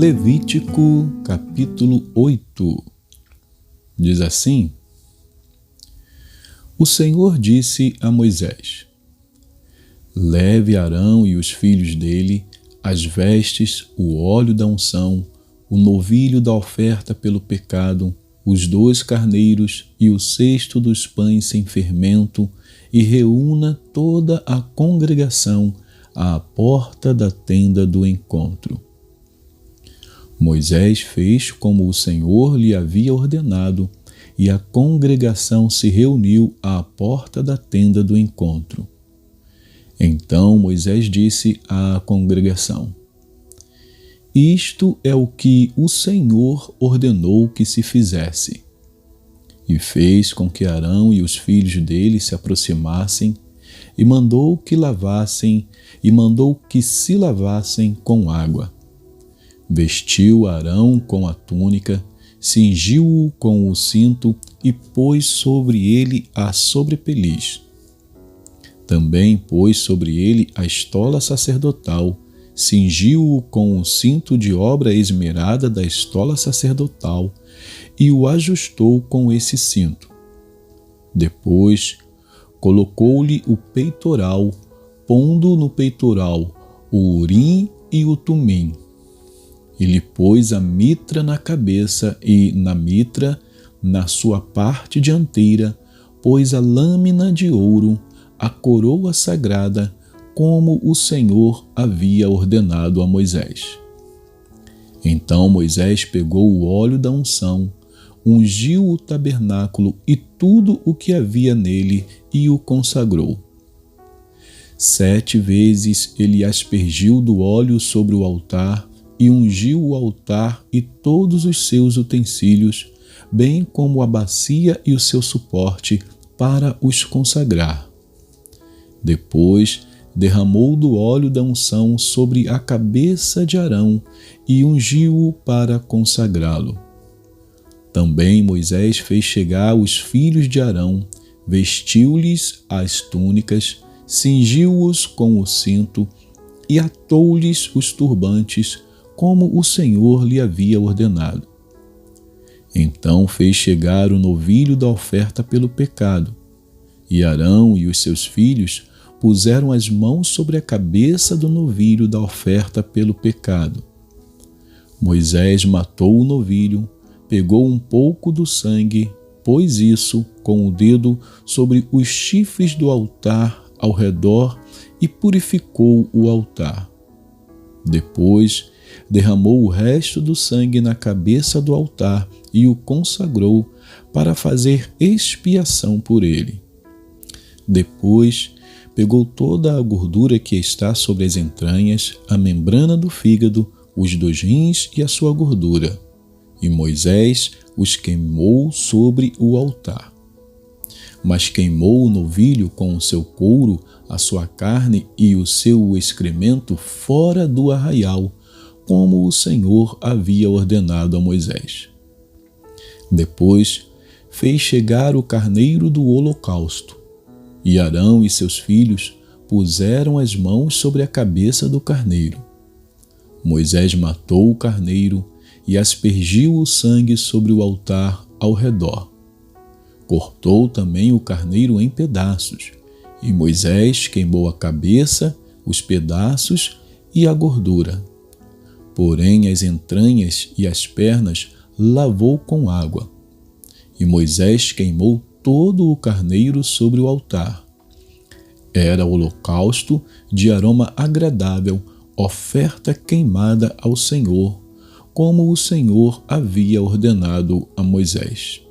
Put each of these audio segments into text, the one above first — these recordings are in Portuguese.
Levítico capítulo 8 diz assim: O Senhor disse a Moisés: Leve Arão e os filhos dele as vestes, o óleo da unção, o novilho da oferta pelo pecado, os 2 carneiros e o cesto dos pães sem fermento, e reúna toda a congregação à porta da tenda do encontro. Moisés fez como o Senhor lhe havia ordenado, e a congregação se reuniu à porta da tenda do encontro. Então Moisés disse à congregação: Isto é o que o Senhor ordenou que se fizesse. E fez com que Arão e os filhos dele se aproximassem, e mandou que se lavassem com água. Vestiu Arão com a túnica, cingiu-o com o cinto e pôs sobre ele a sobrepeliz. Também pôs sobre ele a estola sacerdotal, cingiu-o com o cinto de obra esmerada da estola sacerdotal e o ajustou com esse cinto. Depois colocou-lhe o peitoral, pondo no peitoral o urim e o tumim. E lhe pôs a mitra na cabeça e na mitra, na sua parte dianteira, pôs a lâmina de ouro, a coroa sagrada, como o Senhor havia ordenado a Moisés. Então Moisés pegou o óleo da unção, ungiu o tabernáculo e tudo o que havia nele e o consagrou. 7 vezes ele aspergiu do óleo sobre o altar e ungiu o altar e todos os seus utensílios, bem como a bacia e o seu suporte, para os consagrar. Depois derramou do óleo da unção sobre a cabeça de Arão e ungiu-o para consagrá-lo. Também Moisés fez chegar os filhos de Arão, vestiu-lhes as túnicas, cingiu-os com o cinto e atou-lhes os turbantes, como o Senhor lhe havia ordenado. Então fez chegar o novilho da oferta pelo pecado, e Arão e os seus filhos puseram as mãos sobre a cabeça do novilho da oferta pelo pecado. Moisés matou o novilho, pegou um pouco do sangue, pôs isso com o dedo sobre os chifres do altar ao redor e purificou o altar. Depois derramou o resto do sangue na cabeça do altar e o consagrou para fazer expiação por ele. Depois pegou toda a gordura que está sobre as entranhas, a membrana do fígado, os 2 rins e a sua gordura, e Moisés os queimou sobre o altar. Mas queimou o novilho com o seu couro, a sua carne e o seu excremento fora do arraial, como o Senhor havia ordenado a Moisés. Depois fez chegar o carneiro do holocausto, e Arão e seus filhos puseram as mãos sobre a cabeça do carneiro. Moisés matou o carneiro e aspergiu o sangue sobre o altar ao redor. Cortou também o carneiro em pedaços, e Moisés queimou a cabeça, os pedaços e a gordura. Porém as entranhas e as pernas lavou com água. E Moisés queimou todo o carneiro sobre o altar. Era holocausto de aroma agradável, oferta queimada ao Senhor, como o Senhor havia ordenado a Moisés.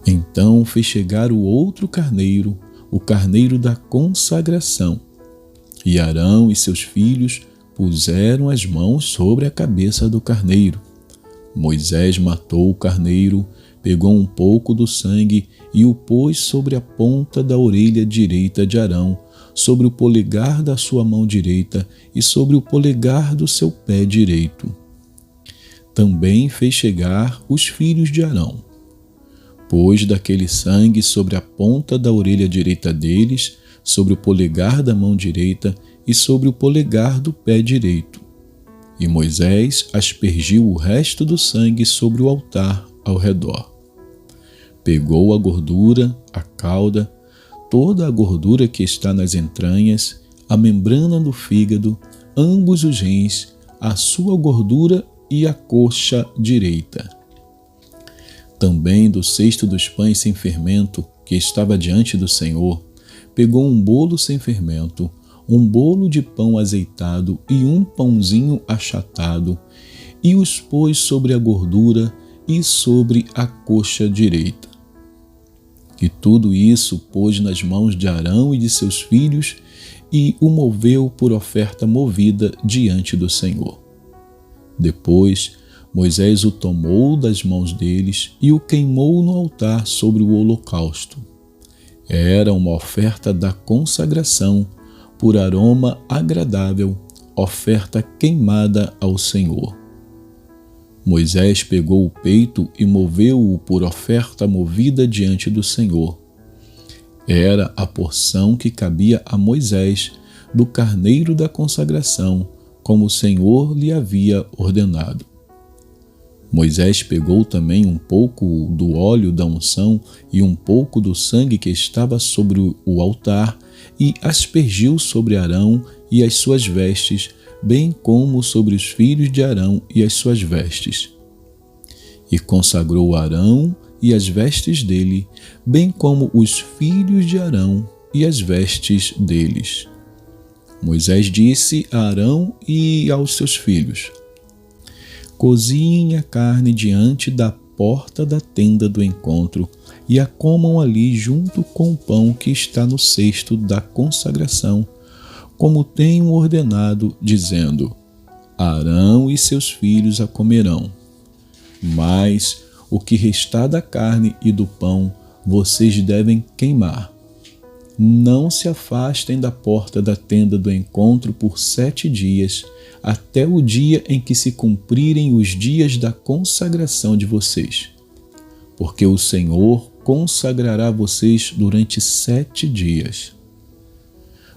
Então fez chegar o outro carneiro, o carneiro da consagração, e Arão e seus filhos puseram as mãos sobre a cabeça do carneiro. Moisés matou o carneiro, pegou um pouco do sangue e o pôs sobre a ponta da orelha direita de Arão, sobre o polegar da sua mão direita e sobre o polegar do seu pé direito. Também fez chegar os filhos de Arão. Pôs daquele sangue sobre a ponta da orelha direita deles, sobre o polegar da mão direita e sobre o polegar do pé direito. E Moisés aspergiu o resto do sangue sobre o altar ao redor. Pegou a gordura, a cauda, toda a gordura que está nas entranhas, a membrana do fígado, ambos os rins, a sua gordura e a coxa direita. Também do cesto dos pães sem fermento, que estava diante do Senhor, pegou um bolo sem fermento, um bolo de pão azeitado e um pãozinho achatado, e os pôs sobre a gordura e sobre a coxa direita. E tudo isso pôs nas mãos de Arão e de seus filhos, e o moveu por oferta movida diante do Senhor. Depois, Moisés o tomou das mãos deles e o queimou no altar sobre o holocausto. Era uma oferta da consagração, por aroma agradável, oferta queimada ao Senhor. Moisés pegou o peito e moveu-o por oferta movida diante do Senhor. Era a porção que cabia a Moisés do carneiro da consagração, como o Senhor lhe havia ordenado. Moisés pegou também um pouco do óleo da unção e um pouco do sangue que estava sobre o altar e aspergiu sobre Arão e as suas vestes, bem como sobre os filhos de Arão e as suas vestes. E consagrou Arão e as vestes dele, bem como os filhos de Arão e as vestes deles. Moisés disse a Arão e aos seus filhos: Coziem a carne diante da porta da tenda do encontro e a comam ali junto com o pão que está no cesto da consagração, como tenho ordenado, dizendo: Arão e seus filhos a comerão. Mas o que restar da carne e do pão, vocês devem queimar. Não se afastem da porta da tenda do encontro por 7 dias, até o dia em que se cumprirem os dias da consagração de vocês. Porque o Senhor consagrará vocês durante 7 dias.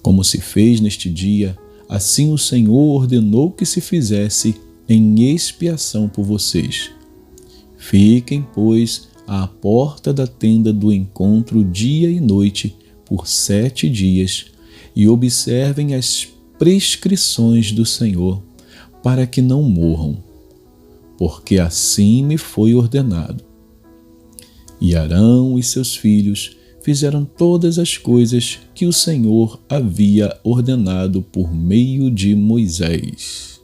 Como se fez neste dia, assim o Senhor ordenou que se fizesse em expiação por vocês. Fiquem, pois, à porta da tenda do encontro dia e noite por 7 dias e observem as prescrições do Senhor, para que não morram, porque assim me foi ordenado. E Arão e seus filhos fizeram todas as coisas que o Senhor havia ordenado por meio de Moisés.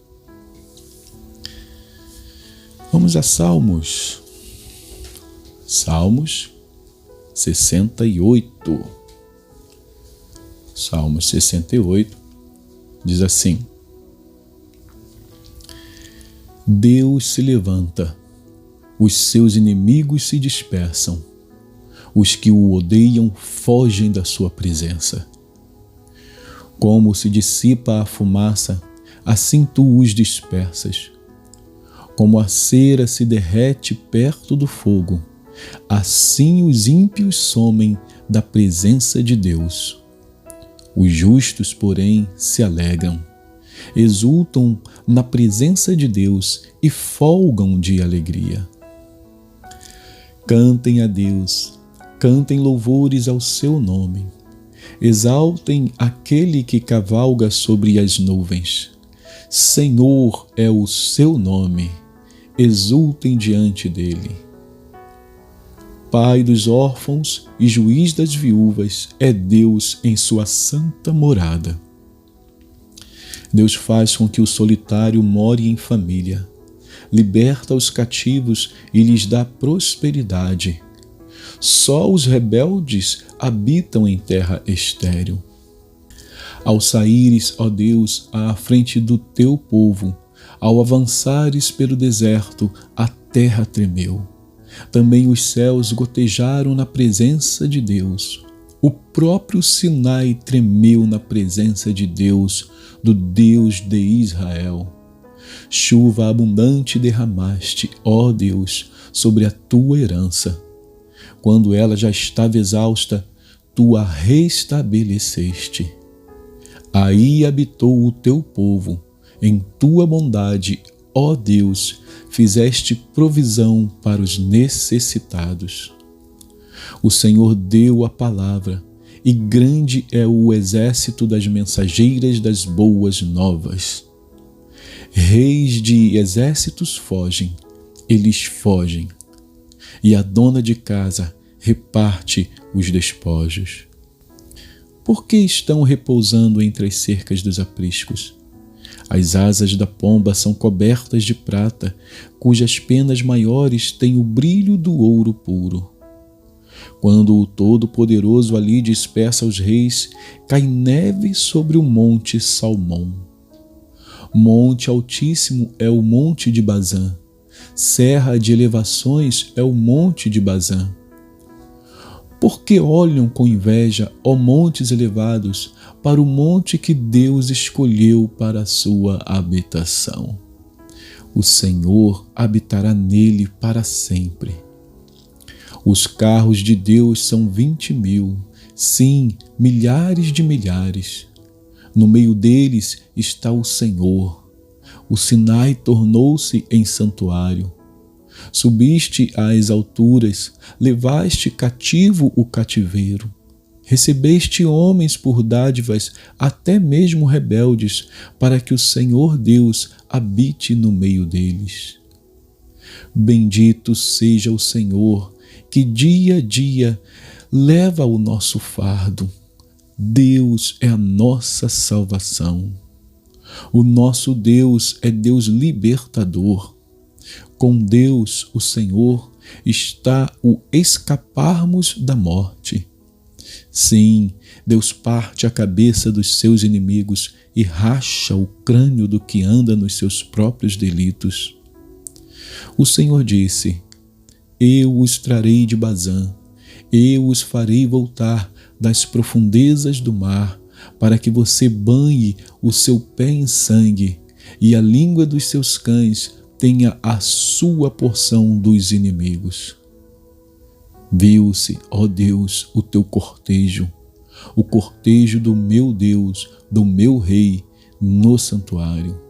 Vamos a Salmos. Salmos 68. Salmos 68 diz assim: Deus se levanta, os seus inimigos se dispersam, os que o odeiam fogem da sua presença. Como se dissipa a fumaça, assim tu os dispersas. Como a cera se derrete perto do fogo, assim os ímpios somem da presença de Deus. Os justos, porém, se alegram, exultam na presença de Deus e folgam de alegria. Cantem a Deus, cantem louvores ao seu nome, exaltem aquele que cavalga sobre as nuvens. Senhor é o seu nome, exultem diante dele. Pai dos órfãos e juiz das viúvas é Deus em sua santa morada. Deus faz com que o solitário more em família, liberta os cativos e lhes dá prosperidade. Só os rebeldes habitam em terra estéril. Ao saíres, ó Deus, à frente do teu povo, ao avançares pelo deserto, a terra tremeu. Também os céus gotejaram na presença de Deus. O próprio Sinai tremeu na presença de Deus, do Deus de Israel. Chuva abundante derramaste, ó Deus, sobre a tua herança. Quando ela já estava exausta, tu a restabeleceste. Aí habitou o teu povo, Em tua bondade, ó Deus, fizeste provisão para os necessitados. O Senhor deu a palavra, e grande é o exército das mensageiras das boas novas. Reis de exércitos fogem, eles fogem, e a dona de casa reparte os despojos. Por que estão repousando entre as cercas dos apriscos? As asas da pomba são cobertas de prata, cujas penas maiores têm o brilho do ouro puro. Quando o Todo-Poderoso ali dispersa os reis, cai neve sobre o monte Salmão. Monte altíssimo é o monte de Bazã, serra de elevações é o monte de Bazã. Por que olham com inveja, ó montes elevados, para o monte que Deus escolheu para a sua habitação? O Senhor habitará nele para sempre. Os carros de Deus são 20.000, sim, milhares de milhares. No meio deles está o Senhor. O Sinai tornou-se em santuário. Subiste às alturas, levaste cativo o cativeiro. Recebeste homens por dádivas, até mesmo rebeldes, para que o Senhor Deus habite no meio deles. Bendito seja o Senhor, que dia a dia leva o nosso fardo. Deus é a nossa salvação. O nosso Deus é Deus libertador. Com Deus, o Senhor, está o escaparmos da morte. Sim, Deus parte a cabeça dos seus inimigos e racha o crânio do que anda nos seus próprios delitos. O Senhor disse: Eu os trarei de Bazã, eu os farei voltar das profundezas do mar, para que você banhe o seu pé em sangue, e a língua dos seus cães tenha a sua porção dos inimigos. Viu-se, ó Deus, o teu cortejo, o cortejo do meu Deus, do meu Rei, no santuário.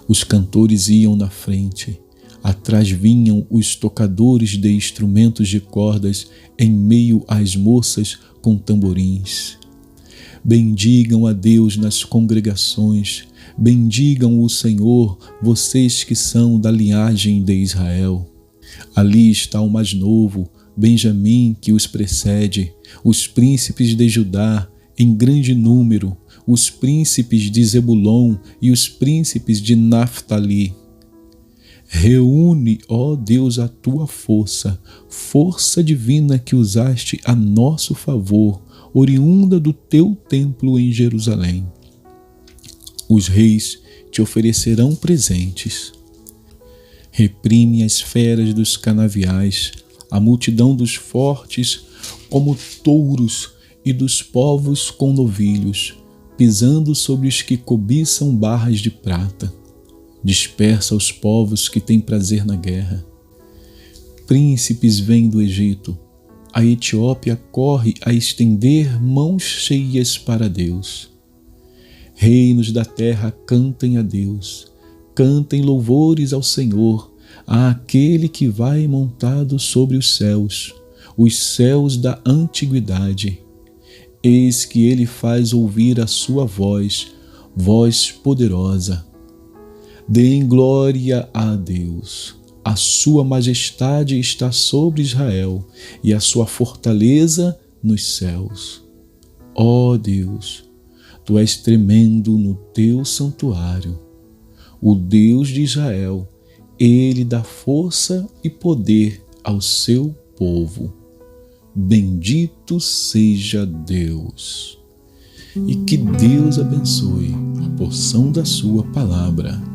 Os cantores iam na frente, atrás vinham os tocadores de instrumentos de cordas, em meio às moças com tamborins. Bendigam a Deus nas congregações, bendigam o Senhor, vocês que são da linhagem de Israel. Ali está o mais novo, Benjamim, que os precede, os príncipes de Judá, em grande número, os príncipes de Zebulon e os príncipes de Naftali. Reúne, ó Deus, a tua força, força divina que usaste a nosso favor, oriunda do teu templo em Jerusalém. Os reis te oferecerão presentes. Reprime as feras dos canaviais, a multidão dos fortes como touros e dos povos com novilhos, pisando sobre os que cobiçam barras de prata. Dispersa os povos que têm prazer na guerra. Príncipes vêm do Egito. A Etiópia corre a estender mãos cheias para Deus. Reinos da terra cantem a Deus. Cantem louvores ao Senhor, àquele que vai montado sobre os céus da antiguidade. Eis que ele faz ouvir a sua voz, voz poderosa. Deem glória a Deus. A sua majestade está sobre Israel e a sua fortaleza nos céus. Ó Deus, tu és tremendo no teu santuário. O Deus de Israel, ele dá força e poder ao seu povo. Bendito seja Deus. E que Deus abençoe a porção da sua palavra.